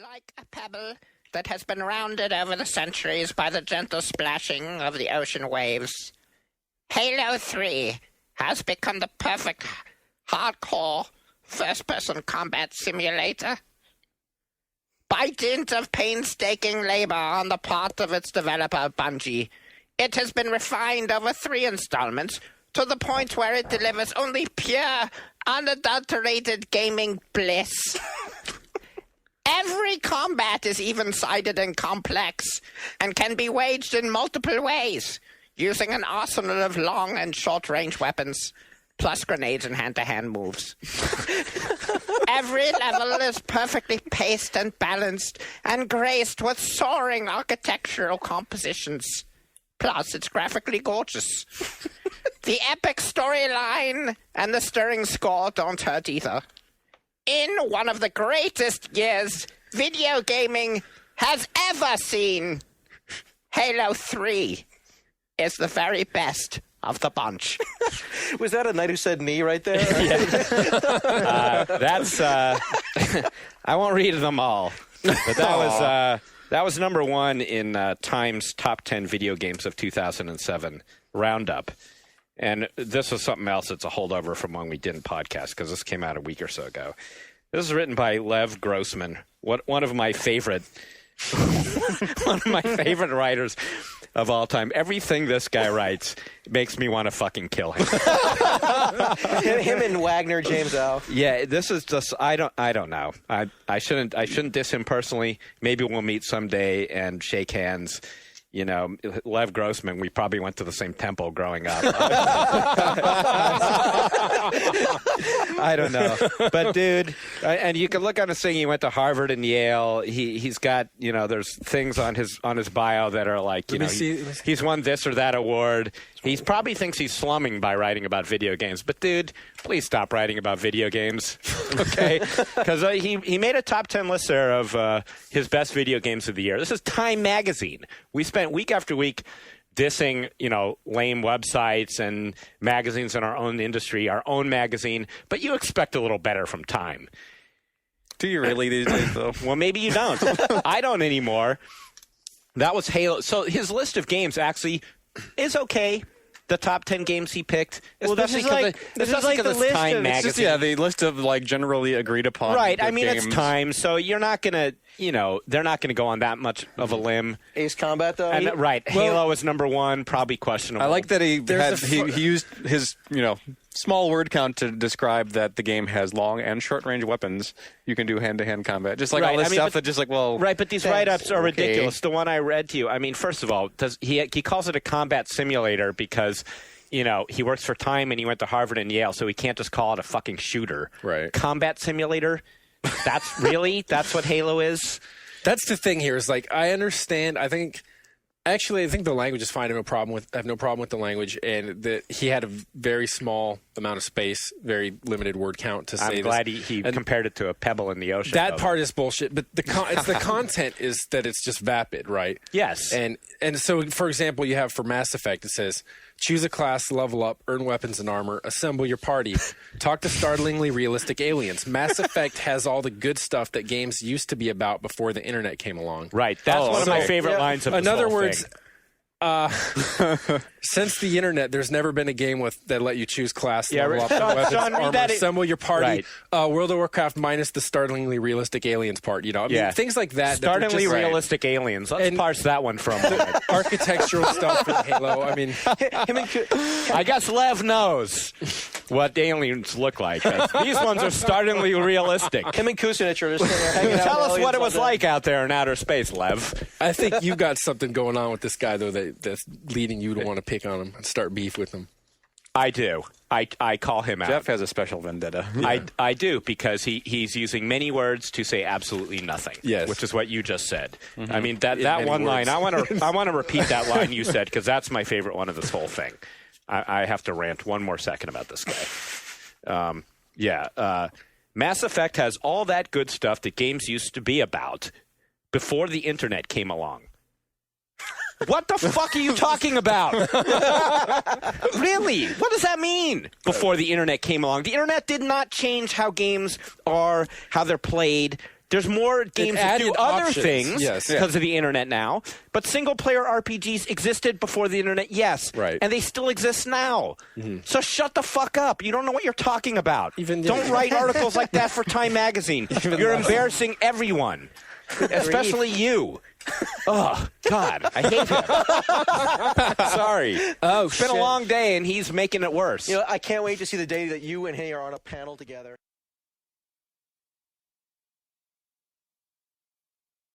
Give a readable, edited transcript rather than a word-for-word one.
Like a pebble that has been rounded over the centuries by the gentle splashing of the ocean waves, Halo 3 has become the perfect hardcore first-person combat simulator. By dint of painstaking labor on the part of its developer, Bungie, it has been refined over 3 installments to the point where it delivers only pure, unadulterated gaming bliss. Every combat is even-sided and complex, and can be waged in multiple ways, using an arsenal of long and short-range weapons, plus grenades and hand-to-hand moves. Every level is perfectly paced and balanced, and graced with soaring architectural compositions. Plus, it's graphically gorgeous. The epic storyline and the stirring score don't hurt either. In one of the greatest years video gaming has ever seen, Halo 3 is the very best of the bunch. Was that a Knight Who Said Knee right there? That's I won't read them all, but that was number one in Time's top 10 video games of 2007 roundup. And this was something else that's a holdover from when we didn't podcast, because this came out a week or so ago. This is written by Lev Grossman, one of my favorite writers of all time. Everything this guy writes makes me want to fucking kill him. him and Wagner, James Al. Yeah, this is just I don't know. I shouldn't diss him personally. Maybe we'll meet someday and shake hands. You know, Lev Grossman, we probably went to the same temple growing up. I don't know. But, dude, and you can look on his thing, he went to Harvard and Yale. He's got, you know, there's things on his bio that are like, you know, he's won this or that award. He probably thinks he's slumming by writing about video games. But, dude, please stop writing about video games, okay? Because he made a top 10 list there of his best video games of the year. This is Time Magazine. We spent week after week dissing, you know, lame websites and magazines in our own industry, our own magazine. But you expect a little better from Time. Do you really these days, though? Well, maybe you don't. I don't anymore. That was Halo. So his list of games actually is okay. The top 10 games he picked, especially because it's Time Magazine. The list of like generally agreed upon. Right. I mean, games. it's Time, so you're not gonna, you know, they're not gonna go on that much of a limb. Ace Combat, though. And, Halo is number one, probably questionable. I like that he used his, you know, small word count to describe that the game has long and short range weapons. You can do hand-to-hand combat, just like all this stuff. That just like, well, right. But these write-ups are ridiculous. The one I read to you, I mean, first of all, he calls it a combat simulator because, you know, he works for Time and he went to Harvard and Yale, so he can't just call it a fucking shooter. Right. Combat simulator. That's what Halo is. That's the thing here. Is like I understand. I think the language is fine. I have no problem with the language, and that he had a very small amount of space, very limited word count to say this. I'm glad he compared it to a pebble in the ocean. That part is bullshit, but it's the content is that it's just vapid, right? Yes. And so, for example, you have for Mass Effect, it says, choose a class, level up, earn weapons and armor, assemble your party, talk to startlingly realistic aliens. Mass Effect has all the good stuff that games used to be about before the internet came along. Right. That's one of my favorite lines of this In other whole words, thing. Since the internet, there's never been a game that let you choose class, level up, weapons, John, armor, assemble your party. Right. World of Warcraft minus the startlingly realistic aliens part. You know, I mean, things like that. Startlingly realistic aliens. Let's parse that one from architectural stuff in Halo. I mean, I guess Lev knows what aliens look like. These ones are startlingly realistic. Him and Kucinich are just hanging out. Tell us what it was like out there in outer space, Lev. I think you've got something going on with this guy, though, that's leading you to want to pick on him and start beef with him. I do. I call him out. Jeff has a special vendetta. Yeah. I do, because he's using many words to say absolutely nothing. Yes. Which is what you just said. Mm-hmm. I mean, that one line, I want to repeat that line you said, because that's my favorite one of this whole thing. I have to rant one more second about this guy. Mass Effect has all that good stuff that games used to be about before the internet came along. What the fuck are you talking about? Really? What does that mean? Before the internet came along. The internet did not change how games are, how they're played. There's more games that do added other options. things Yes. because of the internet now. But single-player RPGs existed before the internet, yes. Right. And they still exist now. So shut the fuck up. You don't know what you're talking about. Don't write articles like that for Time Magazine. You're embarrassing everyone, especially you. Oh, God. I hate him. Sorry. Oh, It's been a long day, and he's making it worse. You know, I can't wait to see the day that you and he are on a panel together.